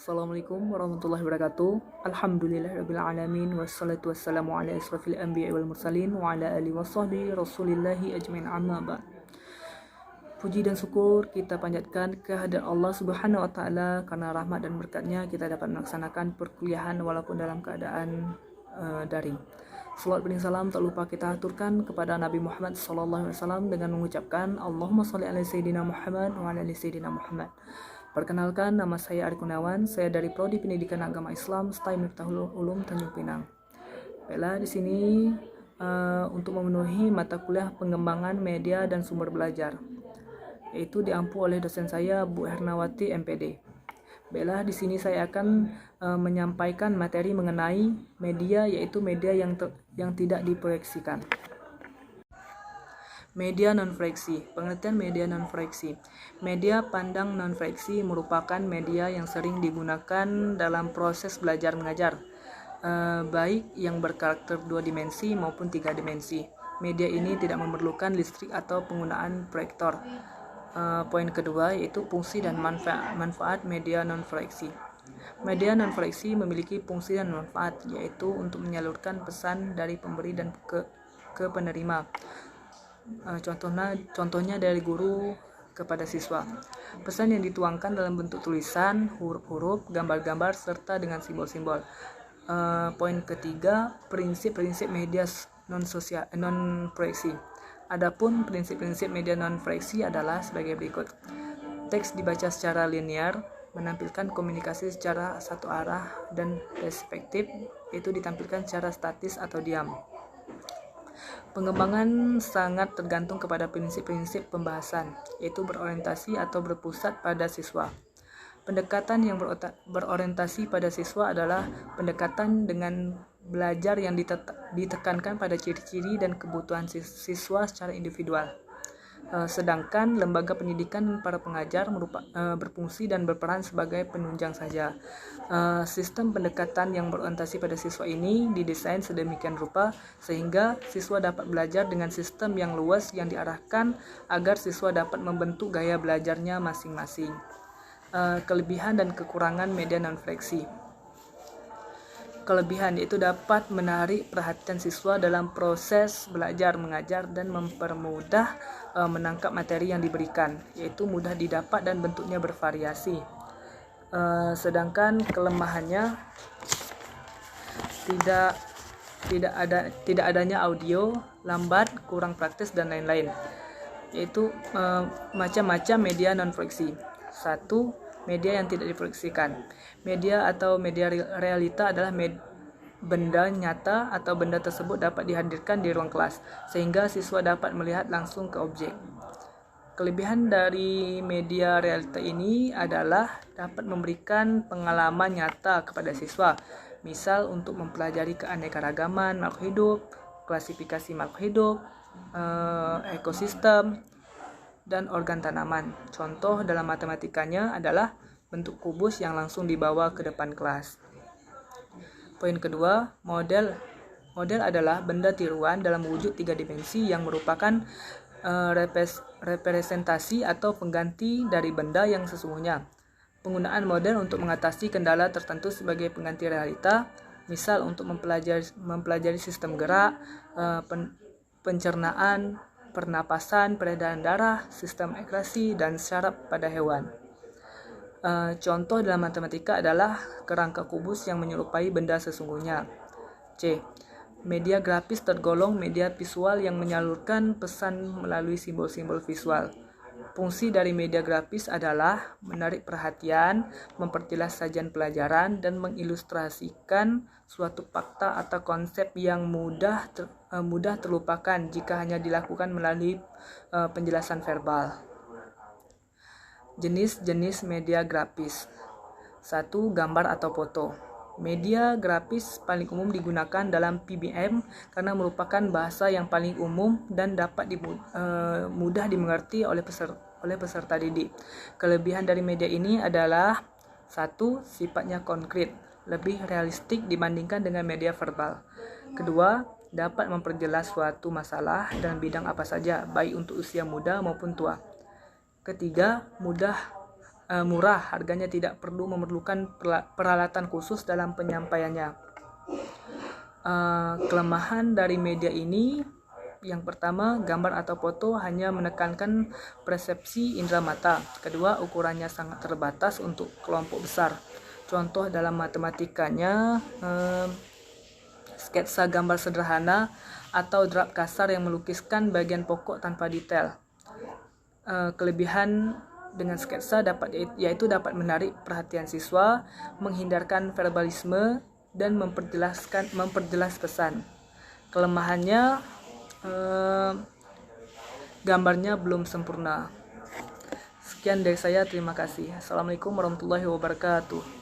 Assalamualaikum warahmatullahi wabarakatuh. Alhamdulillahirabbil alamin wassalatu wassalamu ala asrofil anbiya'i wal mursalin wa ala alihi washabbihi rasulillahi ajmain amma ba'd. Puji dan syukur kita panjatkan kehadirat Allah Subhanahu wa taala karena rahmat dan berkatnya kita dapat melaksanakan perkuliahan walaupun dalam keadaan daring. Salawat dan salam tak lupa kita aturkan kepada Nabi Muhammad SAW dengan mengucapkan Allahumma sholli ala sayyidina Muhammad wa ala ali sayyidina Muhammad. Perkenalkan, nama saya Ari Kurniawan, saya dari Prodi Pendidikan Agama Islam STAI Miftahul Ulum Tanjung Pinang. Baiklah, di sini untuk memenuhi mata kuliah pengembangan media dan sumber belajar, yaitu diampu oleh dosen saya Bu Hernawati MPD. Baiklah, di sini saya akan menyampaikan materi mengenai media, yaitu media yang tidak diproyeksikan. Media non-freksi. Pengertian media non-freksi. Media pandang non-freksi merupakan media yang sering digunakan dalam proses belajar mengajar, baik yang berkarakter 2 dimensi maupun 3 dimensi. Media ini tidak memerlukan listrik atau penggunaan proyektor. Poin kedua yaitu fungsi dan manfaat media non-freksi. Media non-freksi memiliki fungsi dan manfaat, yaitu untuk menyalurkan pesan dari pemberi dan ke penerima. Contohnya dari guru kepada siswa. Pesan yang dituangkan dalam bentuk tulisan, huruf-huruf, gambar-gambar, serta dengan simbol-simbol. Poin ketiga, prinsip-prinsip media non-proyeksi. Adapun prinsip-prinsip media non-proyeksi adalah sebagai berikut. Teks dibaca secara linear, menampilkan komunikasi secara satu arah, dan perspektif, yaitu ditampilkan secara statis atau diam. Pengembangan sangat tergantung kepada prinsip-prinsip pembahasan, yaitu berorientasi atau berpusat pada siswa. Pendekatan yang berorientasi pada siswa adalah pendekatan dengan belajar yang ditekankan pada ciri-ciri dan kebutuhan siswa secara individual. Sedangkan lembaga pendidikan dan para pengajar berfungsi dan berperan sebagai penunjang saja. Sistem pendekatan yang berorientasi pada siswa ini didesain sedemikian rupa sehingga siswa dapat belajar dengan sistem yang luas yang diarahkan agar siswa dapat membentuk gaya belajarnya masing-masing. Kelebihan dan kekurangan media non-freksi. Kelebihan yaitu dapat menarik perhatian siswa dalam proses belajar mengajar dan mempermudah menangkap materi yang diberikan, yaitu mudah didapat dan bentuknya bervariasi. Sedangkan kelemahannya tidak adanya audio, lambat, kurang praktis dan lain-lain. Yaitu macam-macam media non-freksi. 1. Media yang tidak diproyeksikan. Media atau media realita adalah benda nyata atau benda tersebut dapat dihadirkan di ruang kelas, sehingga siswa dapat melihat langsung ke objek. Kelebihan dari media realita ini adalah dapat memberikan pengalaman nyata kepada siswa, misal untuk mempelajari keanekaragaman makhluk hidup, klasifikasi makhluk hidup, ekosistem, dan organ tanaman. Contoh dalam matematikanya adalah bentuk kubus yang langsung dibawa ke depan kelas. Poin kedua, model. Model adalah benda tiruan dalam wujud 3 dimensi yang merupakan representasi atau pengganti dari benda yang sesungguhnya. Penggunaan model untuk mengatasi kendala tertentu sebagai pengganti realita, misal untuk mempelajari sistem gerak, pencernaan, pernapasan, peredaran darah, sistem ekskresi, dan syaraf pada hewan. Contoh dalam matematika adalah kerangka kubus yang menyerupai benda sesungguhnya. C. Media grafis tergolong media visual yang menyalurkan pesan melalui simbol-simbol visual. Fungsi dari media grafis adalah menarik perhatian, memperjelas sajian pelajaran, dan mengilustrasikan suatu fakta atau konsep yang mudah terlupakan jika hanya dilakukan melalui penjelasan verbal. Jenis-jenis media grafis. 1. Gambar atau foto. Media grafis paling umum digunakan dalam PBM karena merupakan bahasa yang paling umum dan dapat mudah dimengerti oleh peserta didik. Kelebihan dari media ini adalah 1. Sifatnya konkret, lebih realistik dibandingkan dengan media verbal. Kedua, dapat memperjelas suatu masalah dalam bidang apa saja, baik untuk usia muda maupun tua. Ketiga, murah, harganya tidak perlu memerlukan peralatan khusus dalam penyampaiannya. Kelemahan dari media ini, yang pertama, gambar atau foto hanya menekankan persepsi indera mata. Kedua, ukurannya sangat terbatas untuk kelompok besar. Contoh dalam matematikanya, sketsa gambar sederhana atau draft kasar yang melukiskan bagian pokok tanpa detail. Kelebihan dengan sketsa yaitu dapat menarik perhatian siswa, menghindarkan verbalisme, dan memperjelas pesan. Kelemahannya, gambarnya belum sempurna. Sekian dari saya, terima kasih. Assalamualaikum warahmatullahi wabarakatuh.